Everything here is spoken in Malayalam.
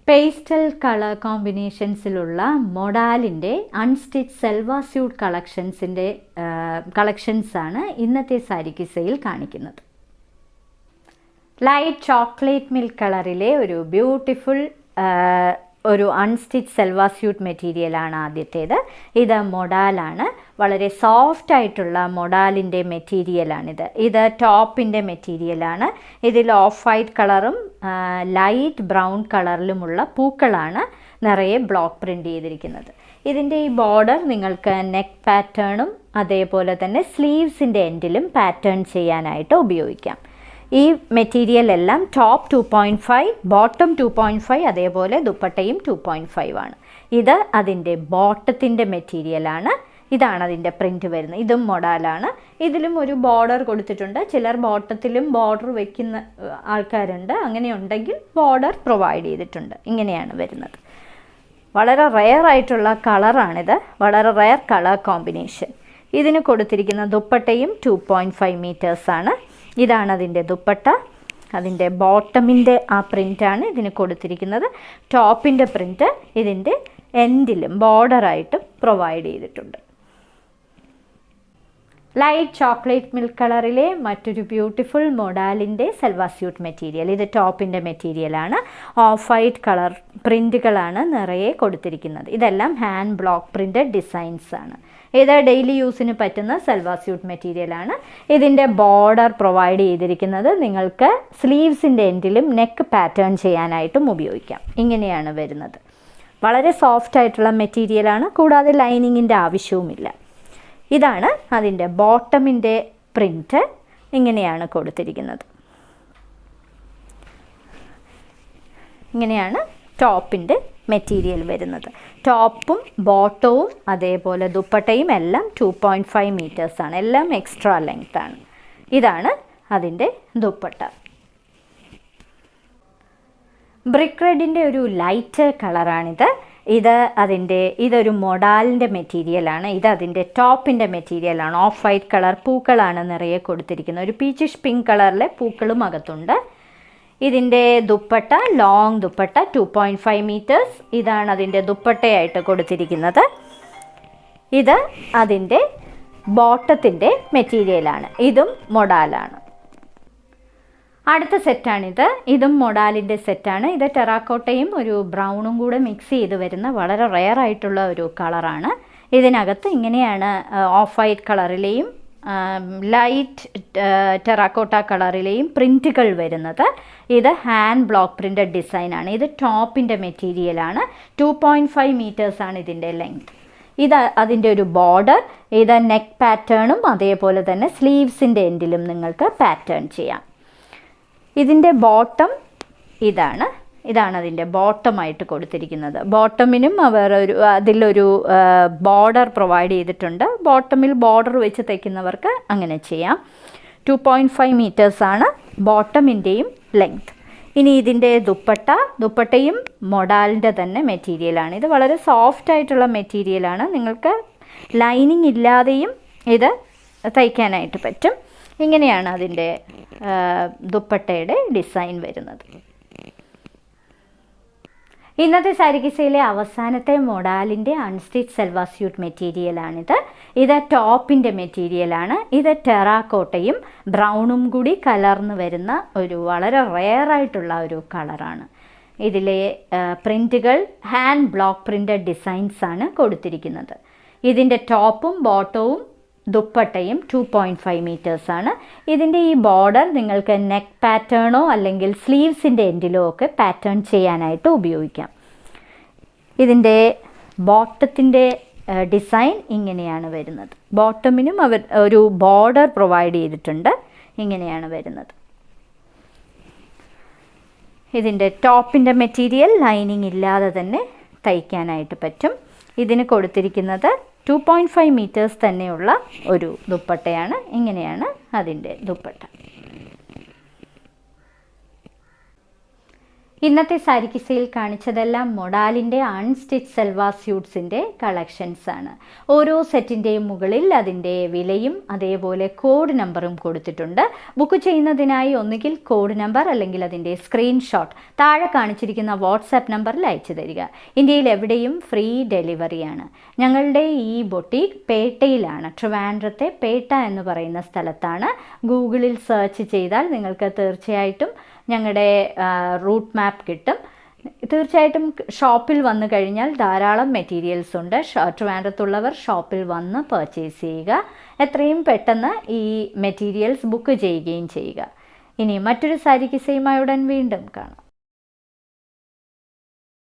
പേസ്റ്റൽ കളർ കോമ്പിനേഷൻസിലുള്ള മൊഡാലിൻ്റെ അൺസ്റ്റിച്ച് സെൽവാ സ്യൂട്ട് കളക്ഷൻസാണ് ഇന്നത്തെ സാരി കിസ്സയിൽ കാണിക്കുന്നത്. ലൈറ്റ് ചോക്ലേറ്റ് മിൽക്ക് കളറിലെ ഒരു ബ്യൂട്ടിഫുൾ ഒരു അൺസ്റ്റിച്ച് സെൽവാ സ്യൂട്ട് മെറ്റീരിയലാണ് ആദ്യത്തേത്. ഇത് മൊഡാലാണ്, വളരെ സോഫ്റ്റ് ആയിട്ടുള്ള മൊഡാലിൻ്റെ മെറ്റീരിയലാണിത്. ഇത് ടോപ്പിൻ്റെ മെറ്റീരിയലാണ്. ഇതിൽ ഓഫ് വൈറ്റ് കളറും ലൈറ്റ് ബ്രൗൺ കളറിലുമുള്ള പൂക്കളാണ് നിറയെ ബ്ലോക്ക് പ്രിൻ്റ് ചെയ്തിരിക്കുന്നത്. ഇതിൻ്റെ ഈ ബോർഡർ നിങ്ങൾക്ക് നെക്ക് പാറ്റേണും അതേപോലെ തന്നെ സ്ലീവ്സിൻ്റെ എൻഡിലും പാറ്റേൺ ചെയ്യാനായിട്ട് ഉപയോഗിക്കാം. ഈ മെറ്റീരിയൽ എല്ലാം ടോപ്പ് 2.5, ബോട്ടം 2.5, അതേപോലെ ദുപ്പട്ടയും 2.5 ആണ്. ഇത് അതിൻ്റെ ബോട്ടത്തിൻ്റെ മെറ്റീരിയലാണ്. ഇതാണ് അതിൻ്റെ പ്രിൻറ്റ് വരുന്നത്. ഇതും മൊഡാലാണ്. ഇതിലും ഒരു ബോർഡർ കൊടുത്തിട്ടുണ്ട്. ചിലർ ബോട്ടത്തിലും ബോർഡർ വയ്ക്കുന്ന ആൾക്കാരുണ്ട്. അങ്ങനെയുണ്ടെങ്കിൽ ബോർഡർ പ്രൊവൈഡ് ചെയ്തിട്ടുണ്ട്. ഇങ്ങനെയാണ് വരുന്നത്. വളരെ റെയർ ആയിട്ടുള്ള കളറാണിത്, വളരെ റെയർ കളർ കോമ്പിനേഷൻ. ഇതിന് കൊടുത്തിരിക്കുന്ന ദുപ്പട്ടയും 2.5 മീറ്റേഴ്സാണ്. ഇതാണ് അതിൻ്റെ ദുപ്പട്ട. അതിൻ്റെ ബോട്ടമിൻ്റെ ആ പ്രിൻ്റാണ് ഇതിന് കൊടുത്തിരിക്കുന്നത്. ടോപ്പിൻ്റെ പ്രിൻ്റ് ഇതിൻ്റെ എൻഡിലും ബോർഡറായിട്ടും പ്രൊവൈഡ് ചെയ്തിട്ടുണ്ട്. ലൈറ്റ് ചോക്ലേറ്റ് മിൽക്ക് കളറിലെ മറ്റൊരു ബ്യൂട്ടിഫുൾ മൊഡാലിൻ്റെ സെൽവാ സ്യൂട്ട് മെറ്റീരിയൽ. ഇത് ടോപ്പിൻ്റെ മെറ്റീരിയലാണ്. ഓഫ് വൈറ്റ് കളർ പ്രിൻറ്റുകളാണ് നിറയെ കൊടുത്തിരിക്കുന്നത്. ഇതെല്ലാം ഹാൻഡ് ബ്ലോക്ക് പ്രിൻ്റഡ് ഡിസൈൻസ് ആണ്. ഇത് ഡെയിലി യൂസിന് പറ്റുന്ന സെൽവാ സ്യൂട്ട് മെറ്റീരിയലാണ്. ഇതിൻ്റെ ബോർഡർ പ്രൊവൈഡ് ചെയ്തിരിക്കുന്നത് നിങ്ങൾക്ക് സ്ലീവ്സിൻ്റെ എൻഡിലും നെക്ക് പാറ്റേൺ ചെയ്യാനായിട്ടും ഉപയോഗിക്കാം. ഇങ്ങനെയാണ് വരുന്നത്. വളരെ സോഫ്റ്റ് ആയിട്ടുള്ള മെറ്റീരിയലാണ്, കൂടാതെ ലൈനിങ്ങിൻ്റെ ആവശ്യവുമില്ല. ഇതാണ് അതിൻ്റെ ബോട്ടമിൻ്റെ പ്രിൻറ്റ്. ഇങ്ങനെയാണ് കൊടുത്തിരിക്കുന്നത്. ഇങ്ങനെയാണ് ടോപ്പിൻ്റെ മെറ്റീരിയൽ വരുന്നത്. ടോപ്പും ബോട്ടവും അതേപോലെ ദുപ്പട്ടയും എല്ലാം 2.5 മീറ്റേഴ്സാണ്. എല്ലാം എക്സ്ട്രാ ലെങ്ത് ആണ്. ഇതാണ് അതിൻ്റെ ദുപ്പട്ട. ബ്രിക്ക് റെഡിൻ്റെ ഒരു ലൈറ്റ് കളറാണിത്. ഇതൊരു മൊഡാലിൻ്റെ മെറ്റീരിയലാണ്. ഇത് അതിൻ്റെ ടോപ്പിൻ്റെ മെറ്റീരിയലാണ്. ഓഫ് വൈറ്റ് കളർ പൂക്കളാണ് നിറയെ കൊടുത്തിരിക്കുന്നത്. ഒരു പീച്ചിഷ് പിങ്ക് കളറിലെ പൂക്കളും അകത്തുണ്ട്. ഇതിൻ്റെ ദുപ്പട്ട ലോങ് ദുപ്പട്ട 2.5 മീറ്റേഴ്സ്. ഇതാണ് അതിൻ്റെ ദുപ്പട്ടയായിട്ട് കൊടുത്തിരിക്കുന്നത്. ഇത് അതിൻ്റെ ബോട്ടത്തിൻ്റെ മെറ്റീരിയലാണ്. ഇതും മൊഡാലാണ്. അടുത്ത സെറ്റാണിത്. ഇതും മൊഡാലിൻ്റെ സെറ്റാണ്. ഇത് ടെറാക്കോട്ടയും ഒരു ബ്രൗണും കൂടെ മിക്സ് ചെയ്ത് വരുന്ന വളരെ റെയർ ആയിട്ടുള്ള ഒരു കളറാണ്. ഇതിനകത്ത് ഇങ്ങനെയാണ് ഓഫ് വൈറ്റ് കളറിലെയും ലൈറ്റ് ടെറാക്കോട്ട കളറിലെയും പ്രിൻറ്റുകൾ വരുന്നത്. ഇത് ഹാൻഡ് ബ്ലോക്ക് പ്രിൻ്റഡ് ഡിസൈനാണ്. ഇത് ടോപ്പിൻ്റെ മെറ്റീരിയലാണ്. 2.5 മീറ്റേഴ്സാണ് ഇതിൻ്റെ ലെങ്ത്. ഇത് അതിൻ്റെ ഒരു ബോർഡർ. ഇത് നെക്ക് പാറ്റേണും അതേപോലെ തന്നെ സ്ലീവ്സിൻ്റെ എൻഡിലും നിങ്ങൾക്ക് പാറ്റേൺ ചെയ്യാം. ഇതിൻ്റെ ബോട്ടം ഇതാണ് അതിൻ്റെ ബോട്ടമായിട്ട് കൊടുത്തിരിക്കുന്നത്. ബോട്ടമിനും അതിലൊരു ബോർഡർ പ്രൊവൈഡ് ചെയ്തിട്ടുണ്ട്. ബോട്ടമിൽ ബോർഡർ വെച്ച് തയ്ക്കുന്നവർക്ക് അങ്ങനെ ചെയ്യാം. 2.5 മീറ്റേഴ്സാണ് ബോട്ടമിൻ്റെയും ലെങ്ത്. ഇനി ഇതിൻ്റെ ദുപ്പട്ടയും മൊഡാലിൻ്റെ തന്നെ മെറ്റീരിയലാണ്. ഇത് വളരെ സോഫ്റ്റ് ആയിട്ടുള്ള മെറ്റീരിയലാണ്. നിങ്ങൾക്ക് ലൈനിങ് ഇല്ലാതെയും ഇത് തയ്ക്കാനായിട്ട് പറ്റും. ഇങ്ങനെയാണ് അതിൻ്റെ ദുപ്പട്ടയുടെ ഡിസൈൻ വരുന്നത്. ഇന്നത്തെ സാരി കിസ്സയിലെ അവസാനത്തെ മൊഡാലിൻ്റെ അൺസ്റ്റിച്ച് സെൽവാ സ്യൂട്ട് മെറ്റീരിയലാണിത്. ഇത് ടോപ്പിൻ്റെ മെറ്റീരിയലാണ്. ഇത് ടെറാക്കോട്ടയും ബ്രൗണും കൂടി കലർന്ന് വരുന്ന ഒരു വളരെ റെയർ ആയിട്ടുള്ള ഒരു കളറാണ്. ഇതിലെ പ്രിൻറ്റുകൾ ഹാൻഡ് ബ്ലോക്ക് പ്രിൻ്റഡ് ഡിസൈൻസ് ആണ് കൊടുത്തിരിക്കുന്നത്. ഇതിൻ്റെ ടോപ്പും ബോട്ടവും ദുപ്പട്ടയും 2.5 മീറ്റേഴ്സാണ്. ഇതിൻ്റെ ഈ ബോർഡർ നിങ്ങൾക്ക് നെക്ക് പാറ്റേണോ അല്ലെങ്കിൽ സ്ലീവ്സിൻ്റെ എൻഡിലോ ഒക്കെ പാറ്റേൺ ചെയ്യാനായിട്ട് ഉപയോഗിക്കാം. ഇതിൻ്റെ ബോട്ടത്തിൻ്റെ ഡിസൈൻ ഇങ്ങനെയാണ് വരുന്നത്. ബോട്ടമിനും അവർ ഒരു ബോർഡർ പ്രൊവൈഡ് ചെയ്തിട്ടുണ്ട്. ഇങ്ങനെയാണ് വരുന്നത്. ഇതിൻ്റെ ടോപ്പിൻ്റെ മെറ്റീരിയൽ ലൈനിങ് ഇല്ലാതെ തന്നെ തയ്ക്കാനായിട്ട് പറ്റും. ഇതിന് കൊടുത്തിരിക്കുന്നത് 2.5 മീറ്റേഴ്സ് തന്നെയുള്ള ഒരു ദുപ്പട്ടയാണ്. ഇങ്ങനെയാണ് അതിൻ്റെ ദുപ്പട്ട. ഇന്നത്തെ സാരി കിസയിൽ കാണിച്ചതെല്ലാം മൊഡാലിൻ്റെ അൺസ്റ്റിച്ച് സൽവാർ സ്യൂട്ട്സിൻ്റെ കളക്ഷൻസ് ആണ്. ഓരോ സെറ്റിൻ്റെയും മുകളിൽ അതിൻ്റെ വിലയും അതേപോലെ കോഡ് നമ്പറും കൊടുത്തിട്ടുണ്ട്. ബുക്ക് ചെയ്യുന്നതിനായി ഒന്നുകിൽ കോഡ് നമ്പർ അല്ലെങ്കിൽ അതിൻ്റെ സ്ക്രീൻഷോട്ട് താഴെ കാണിച്ചിരിക്കുന്ന വാട്സാപ്പ് നമ്പറിൽ അയച്ചു തരിക. ഇന്ത്യയിൽ എവിടെയും ഫ്രീ ഡെലിവറിയാണ്. ഞങ്ങളുടെ ഈ ബൊട്ടീക്ക് പേട്ടയിലാണ്. ട്രിവാൻഡ്രത്തെ പേട്ട എന്ന് പറയുന്ന സ്ഥലത്താണ്. ഗൂഗിളിൽ സെർച്ച് ചെയ്താൽ നിങ്ങൾക്ക് തീർച്ചയായിട്ടും ഞങ്ങളുടെ റൂട്ട് മാപ്പ് കിട്ടും. തീർച്ചയായിട്ടും ഷോപ്പിൽ വന്നു കഴിഞ്ഞാൽ ധാരാളം മെറ്റീരിയൽസ് ഉണ്ട്. ട്രിവാൻഡ്രത്തുള്ളവർ ഷോപ്പിൽ വന്ന് പർച്ചേസ് ചെയ്യുക. എത്രയും പെട്ടെന്ന് ഈ മെറ്റീരിയൽസ് ബുക്ക് ചെയ്യുകയും ചെയ്യുക. ഇനി മറ്റൊരു സാരി കിസയുമായി ഉടൻ വീണ്ടും കാണാം.